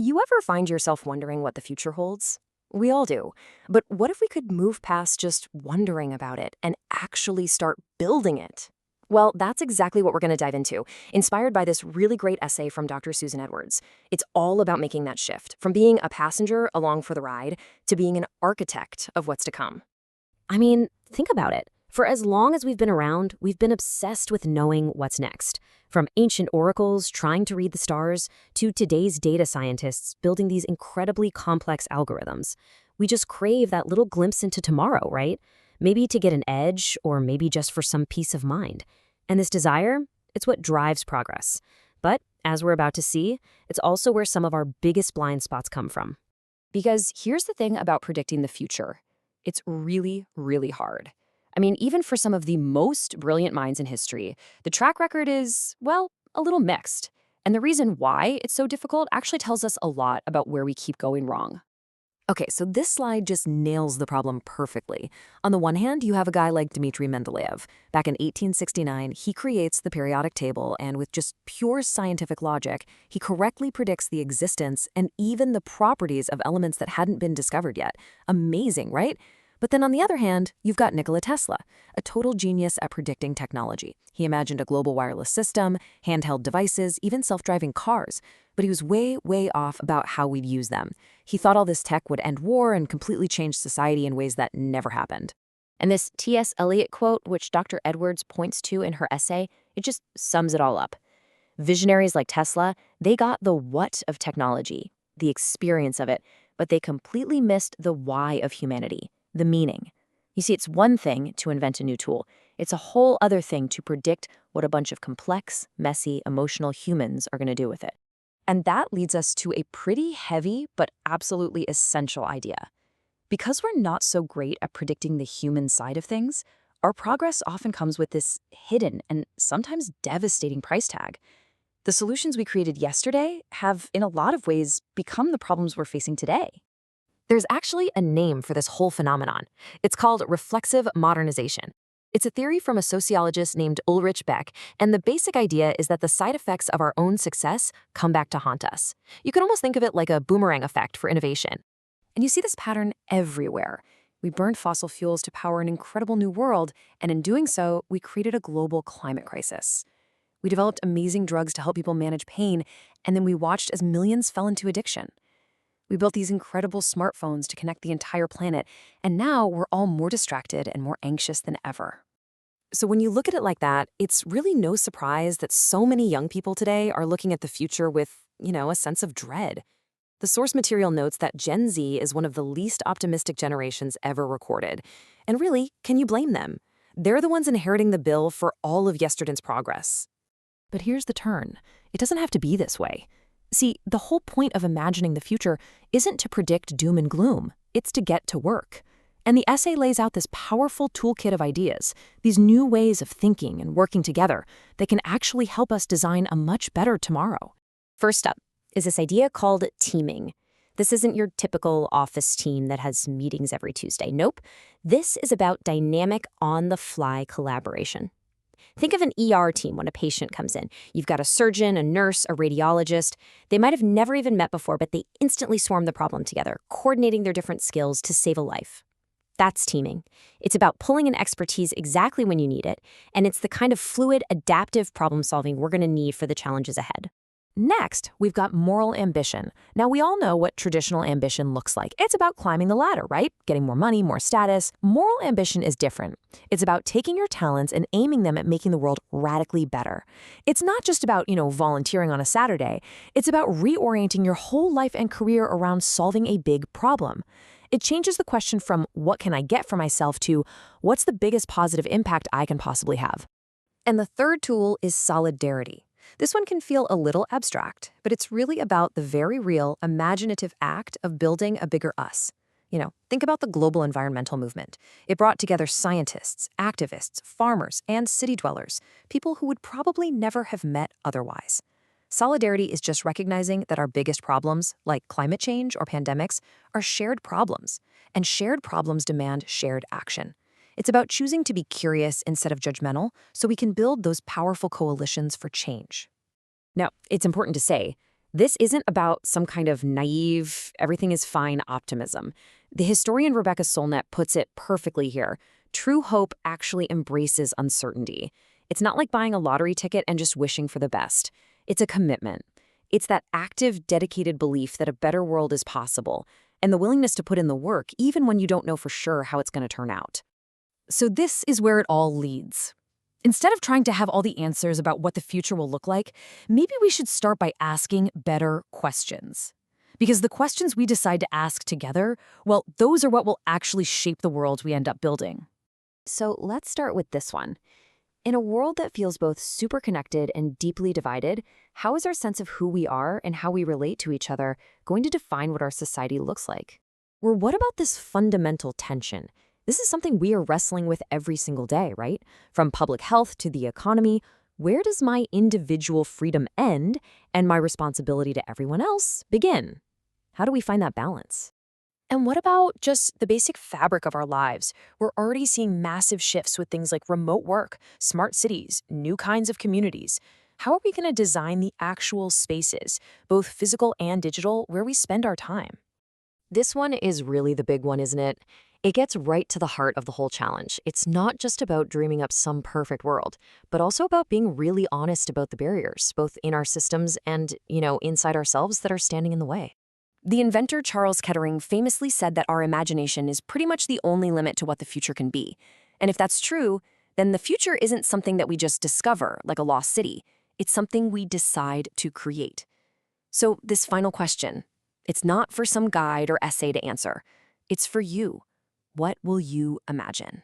You ever find yourself wondering what the future holds? We all do. But what if we could move past just wondering about it and actually start building it? Well, that's exactly what we're going to dive into, inspired by this really great essay from Dr. Susan Edwards. It's all about making that shift from being a passenger along for the ride to being an architect of what's to come. I mean, think about it. For as long as we've been around, we've been obsessed with knowing what's next. From ancient oracles trying to read the stars to today's data scientists building these incredibly complex algorithms. We just crave that little glimpse into tomorrow, right? Maybe to get an edge, or maybe just for some peace of mind. And this desire, it's what drives progress. But as we're about to see, it's also where some of our biggest blind spots come from. Because here's the thing about predicting the future. It's really, really hard. I mean, even for some of the most brilliant minds in history, the track record is, well, a little mixed. And the reason why it's so difficult actually tells us a lot about where we keep going wrong. Okay, so this slide just nails the problem perfectly. On the one hand, you have a guy like Dmitri Mendeleev. Back in 1869, he creates the periodic table, and with just pure scientific logic, he correctly predicts the existence and even the properties of elements that hadn't been discovered yet. Amazing, right? But then on the other hand, you've got Nikola Tesla, a total genius at predicting technology. He imagined a global wireless system, handheld devices, even self-driving cars. But he was way, way off about how we'd use them. He thought all this tech would end war and completely change society in ways that never happened. And this T.S. Eliot quote, which Dr. Edwards points to in her essay, it just sums it all up. Visionaries like Tesla, they got the what of technology, the experience of it, but they completely missed the why of humanity. The meaning. You see, it's one thing to invent a new tool. It's a whole other thing to predict what a bunch of complex, messy, emotional humans are going to do with it. And that leads us to a pretty heavy but absolutely essential idea. Because we're not so great at predicting the human side of things, our progress often comes with this hidden and sometimes devastating price tag. The solutions we created yesterday have, in a lot of ways, become the problems we're facing today. There's actually a name for this whole phenomenon. It's called reflexive modernization. It's a theory from a sociologist named Ulrich Beck, and the basic idea is that the side effects of our own success come back to haunt us. You can almost think of it like a boomerang effect for innovation. And you see this pattern everywhere. We burned fossil fuels to power an incredible new world, and in doing so, we created a global climate crisis. We developed amazing drugs to help people manage pain, and then we watched as millions fell into addiction. We built these incredible smartphones to connect the entire planet, and now we're all more distracted and more anxious than ever. So when you look at it like that, it's really no surprise that so many young people today are looking at the future with, a sense of dread. The source material notes that Gen Z is one of the least optimistic generations ever recorded. And really, can you blame them? They're the ones inheriting the bill for all of yesterday's progress. But here's the turn. It doesn't have to be this way. See, the whole point of imagining the future isn't to predict doom and gloom. It's to get to work. And the essay lays out this powerful toolkit of ideas, these new ways of thinking and working together that can actually help us design a much better tomorrow. First up is this idea called teaming. This isn't your typical office team that has meetings every Tuesday. Nope. This is about dynamic, on-the-fly collaboration. Think of an ER team when a patient comes in. You've got a surgeon, a nurse, a radiologist. They might have never even met before, but they instantly swarm the problem together, coordinating their different skills to save a life. That's teaming. It's about pulling in expertise exactly when you need it, and it's the kind of fluid, adaptive problem solving we're going to need for the challenges ahead. Next, we've got moral ambition. Now, we all know what traditional ambition looks like. It's about climbing the ladder, right? Getting more money, more status. Moral ambition is different. It's about taking your talents and aiming them at making the world radically better. It's not just about, volunteering on a Saturday. It's about reorienting your whole life and career around solving a big problem. It changes the question from what can I get for myself to what's the biggest positive impact I can possibly have. And the third tool is solidarity. This one can feel a little abstract, but it's really about the very real, imaginative act of building a bigger us. Think about the global environmental movement. It brought together scientists, activists, farmers, and city dwellers, people who would probably never have met otherwise. Solidarity is just recognizing that our biggest problems, like climate change or pandemics, are shared problems, and shared problems demand shared action. It's about choosing to be curious instead of judgmental so we can build those powerful coalitions for change. Now, it's important to say, This isn't about some kind of naive, everything is fine optimism. The historian Rebecca Solnit puts it perfectly here. True hope actually embraces uncertainty. It's not like buying a lottery ticket and just wishing for the best. It's a commitment. It's that active, dedicated belief that a better world is possible, and the willingness to put in the work even when you don't know for sure how it's going to turn out. So this is where it all leads. Instead of trying to have all the answers about what the future will look like, maybe we should start by asking better questions. Because the questions we decide to ask together, well, those are what will actually shape the world we end up building. So let's start with this one. In a world that feels both super connected and deeply divided, how is our sense of who we are and how we relate to each other going to define what our society looks like? Or what about this fundamental tension? This is something we are wrestling with every single day, right? From public health to the economy, where does my individual freedom end and my responsibility to everyone else begin? How do we find that balance? And what about just the basic fabric of our lives? We're already seeing massive shifts with things like remote work, smart cities, new kinds of communities. How are we going to design the actual spaces, both physical and digital, where we spend our time? This one is really the big one, isn't it? It gets right to the heart of the whole challenge. It's not just about dreaming up some perfect world, but also about being really honest about the barriers, both in our systems and, inside ourselves that are standing in the way. The inventor Charles Kettering famously said that our imagination is pretty much the only limit to what the future can be. And if that's true, then the future isn't something that we just discover, like a lost city. It's something we decide to create. So this final question, it's not for some guide or essay to answer. It's for you. What will you imagine?